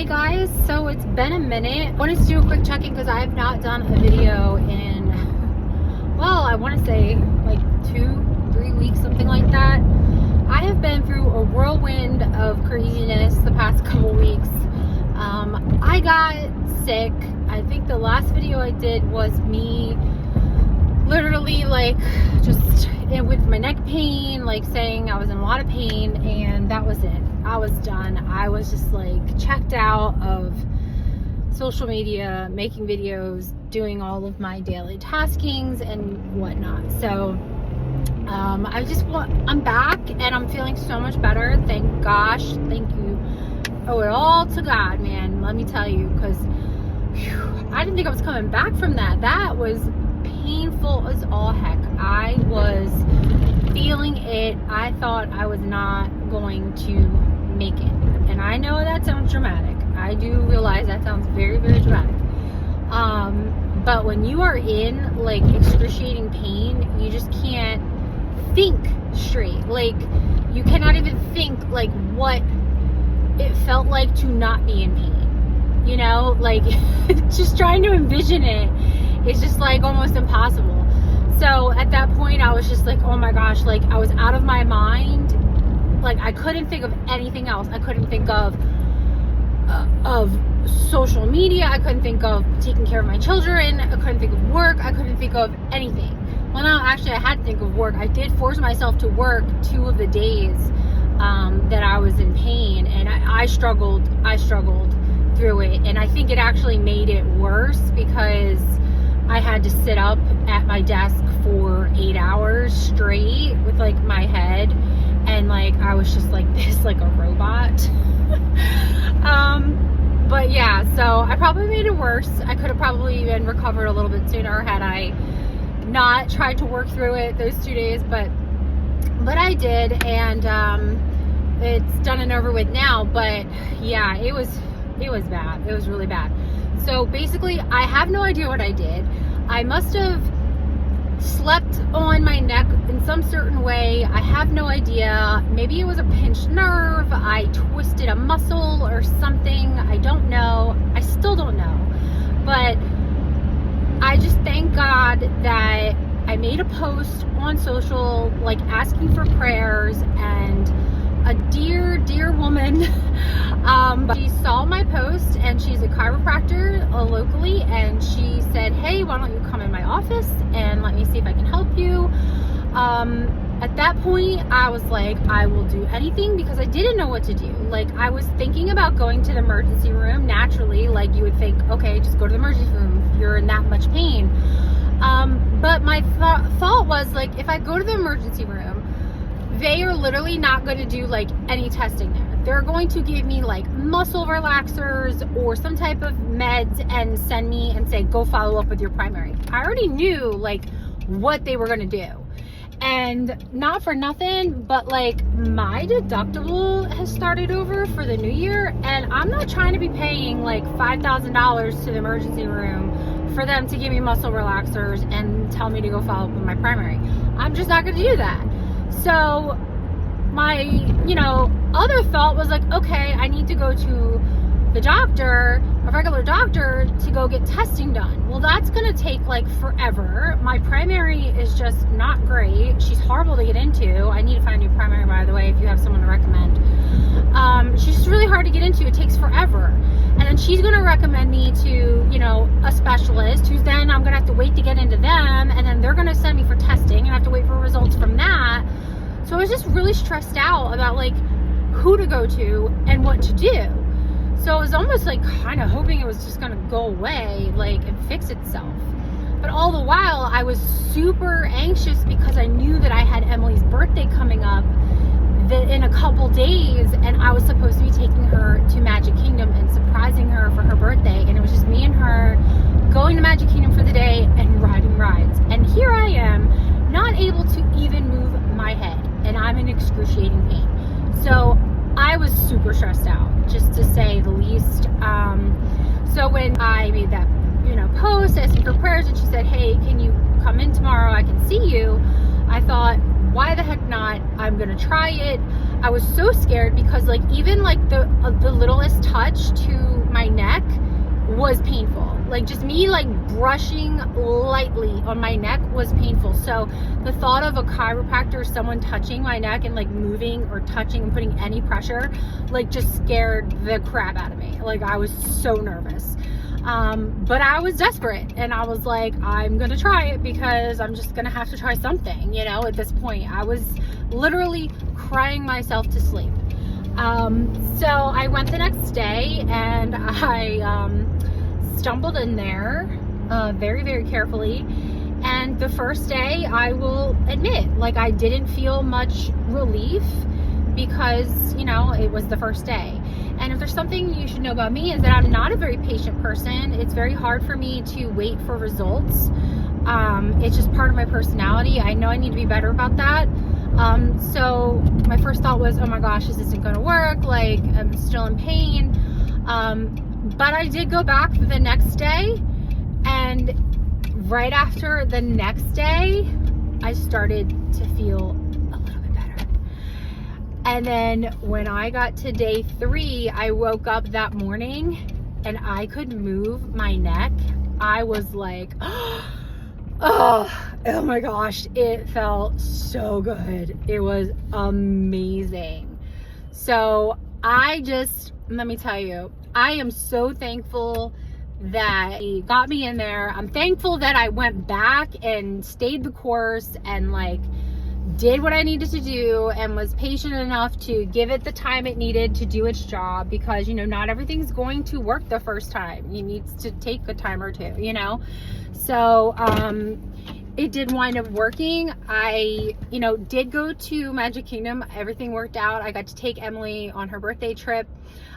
Hey guys, so it's been a minute. I wanted to do a quick check-in because I have not done a video in, well, I want to say like 2-3 weeks, something like that. I have been through a whirlwind of craziness the past couple weeks. I got sick. I think the last video I did was me literally like just with my neck pain, like saying I was in a lot of pain, and that was it. I was done. I was just like checked out of social media, making videos, doing all of my daily taskings and whatnot. So I'm back and I'm feeling so much better. Thank gosh. Thank you. Owe it all to God, man. Let me tell you, because I didn't think I was coming back from that. That was painful as all heck. I was feeling it. I thought I was not going to make it. And I know that sounds dramatic. I do realize that sounds very, very dramatic. But when you are in like excruciating pain, you just can't think straight. Like, you cannot even think like what it felt like to not be in pain. You know, like just trying to envision it is just like almost impossible. So at that point I was just like, oh my gosh, like I was out of my mind. Like I couldn't think of anything else. I couldn't think of social media. I couldn't think of taking care of my children. I couldn't think of work. I couldn't think of anything. Well, no, actually I had to think of work. I did force myself to work 2 of the days that I was in pain, and I struggled through it. And I think it actually made it worse because I had to sit up at my desk for 8 hours straight with like my head, and like I was just like this, like a robot. But yeah, so I probably made it worse. I could have probably even recovered a little bit sooner had I not tried to work through it those 2 days, but I did, and it's done and over with now. But yeah, it was bad. It was really bad. So basically I have no idea what I did. I must have slept on my neck in some certain way. I have no idea. Maybe it was a pinched nerve. I twisted a muscle or something. I don't know. I still don't know. But I just thank God that I made a post on social, like asking for prayers, and a dear woman, she saw my post, and she's a chiropractor locally, and she said, hey, why don't you come in my office and let me see if I can help you. At that point I was like, I will do anything, because I didn't know what to do. Like, I was thinking about going to the emergency room naturally. Like, you would think, okay, just go to the emergency room if you're in that much pain. But my thought was, like, if I go to the emergency room, they are literally not going to do like any testing there. They're going to give me like muscle relaxers or some type of meds and send me and say, go follow up with your primary. I already knew like what they were going to do. And not for nothing, but like my deductible has started over for the new year, and I'm not trying to be paying like $5,000 to the emergency room for them to give me muscle relaxers and tell me to go follow up with my primary. I'm just not going to do that. So my, other thought was like, okay, I need to go to the doctor, a regular doctor, to go get testing done. Well, that's going to take like forever. My primary is just not great. She's horrible to get into. I need to find a new primary, by the way, if you have someone to recommend. She's just really hard to get into. It takes forever. And then she's going to recommend me to, a specialist, who's then I'm going to have to wait to get into them. And then they're going to send me for testing, and I have to wait for results from that. So I was just really stressed out about like who to go to and what to do. So I was almost like kind of hoping it was just going to go away, like, and fix itself. But all the while I was super anxious because I knew that I had Emily's birthday coming up in a couple days, and I was supposed to be taking her to Magic Kingdom and surprising her for her birthday. And it was just me and her going to Magic Kingdom for the day and riding rides. And here I am, not able to even move my head, and I'm in excruciating pain. So I was super stressed out, just to say the least. So when I made that, post asking for prayers, and she said, hey, can you come in tomorrow? I can see you. I thought, why the heck not? I'm gonna try it. I was so scared because like even like the littlest touch to Like just me like brushing lightly on my neck was painful. So the thought of a chiropractor, someone touching my neck and like moving or touching and putting any pressure, like just scared the crap out of me. Like I was so nervous. But I was desperate and I was like, I'm gonna try it because I'm just gonna have to try something, you know. At this point I was literally crying myself to sleep. So I went the next day and I stumbled in there very, very carefully. And the first day, I will admit, like I didn't feel much relief because, you know, it was the first day. And if there's something you should know about me is that I'm not a very patient person. It's very hard for me to wait for results. It's just part of my personality. I know I need to be better about that. So my first thought was, oh my gosh, this isn't going to work. Like I'm still in pain. But I did go back the next day, and right after the next day, I started to feel a little bit better. And then when I got to day 3, I woke up that morning and I could move my neck. I was like, oh my gosh, it felt so good. It was amazing. So let me tell you, I am so thankful that he got me in there. I'm thankful that I went back and stayed the course and like did what I needed to do and was patient enough to give it the time it needed to do its job, because, you know, not everything's going to work the first time. You need to take a time or two, you know? So, it did wind up working. I, you know, did go to Magic Kingdom. Everything worked out. I got to take Emily on her birthday trip.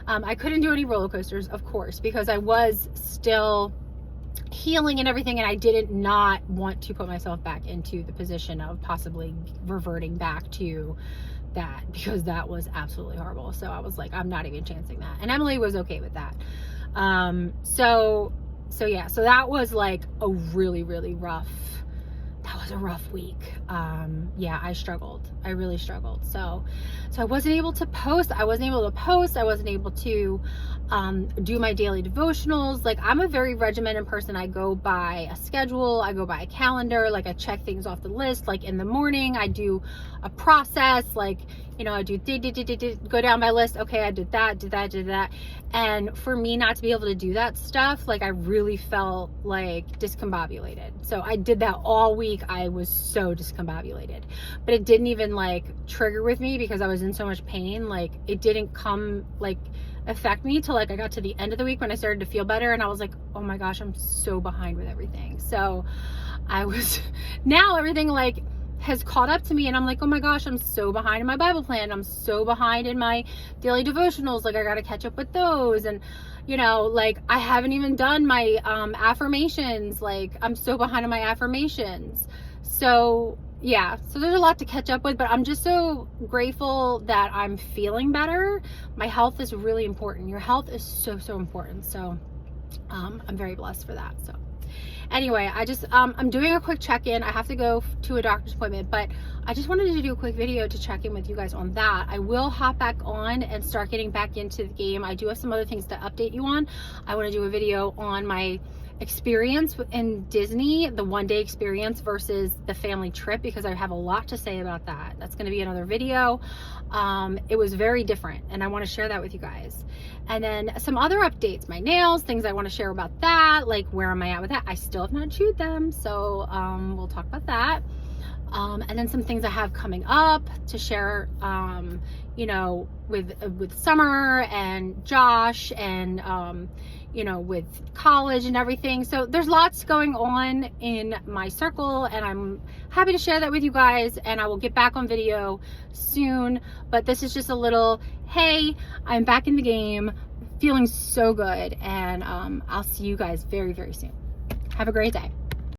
I couldn't do any roller coasters, of course, because I was still healing and everything, and I didn't not want to put myself back into the position of possibly reverting back to that, because that was absolutely horrible. So I was like, I'm not even chancing that. And Emily was okay with that. So that was like a really, really rough week. Yeah, I struggled. I really struggled. So I wasn't able to post. I wasn't able to do my daily devotionals. Like, I'm a very regimented person. I go by a schedule. I go by a calendar. Like, I check things off the list. Like, in the morning, I do a process. Like, you know, I do go down my list. Okay, I did that. And for me not to be able to do that stuff, like, I really felt like discombobulated. So I did that all week. I was so discombobulated, but it didn't even like trigger with me because I was in so much pain. Like, it didn't affect me till like I got to the end of the week when I started to feel better, and I was like, oh my gosh, I'm so behind with everything. So now everything like has caught up to me, and I'm like, oh my gosh, I'm so behind in my Bible plan. I'm so behind in my daily devotionals. Like, I got to catch up with those. And, you know, like, I haven't even done my affirmations. Like, I'm so behind in my affirmations. So yeah, so there's a lot to catch up with, but I'm just so grateful that I'm feeling better. My health is really important. Your health is so, so important. So I'm very blessed for that. So anyway, I'm doing a quick check-in. I have to go to a doctor's appointment, but I just wanted to do a quick video to check in with you guys on that. I will hop back on and start getting back into the game. I do have some other things to update you on. I want to do a video on my experience in Disney, the one-day experience versus the family trip, because I have a lot to say about that. That's going to be another video. It was very different, and I want to share that with you guys. And then some other updates, my nails, things I want to share about that, like where am I at with that. I still have not chewed them, so we'll talk about that. And then some things I have coming up to share, you know, with Summer and Josh, and you know, with college and everything. So there's lots going on in my circle, and I'm happy to share that with you guys, and I will get back on video soon. But this is just a little, hey, I'm back in the game, feeling so good, and I'll see you guys very, very soon. Have a great day.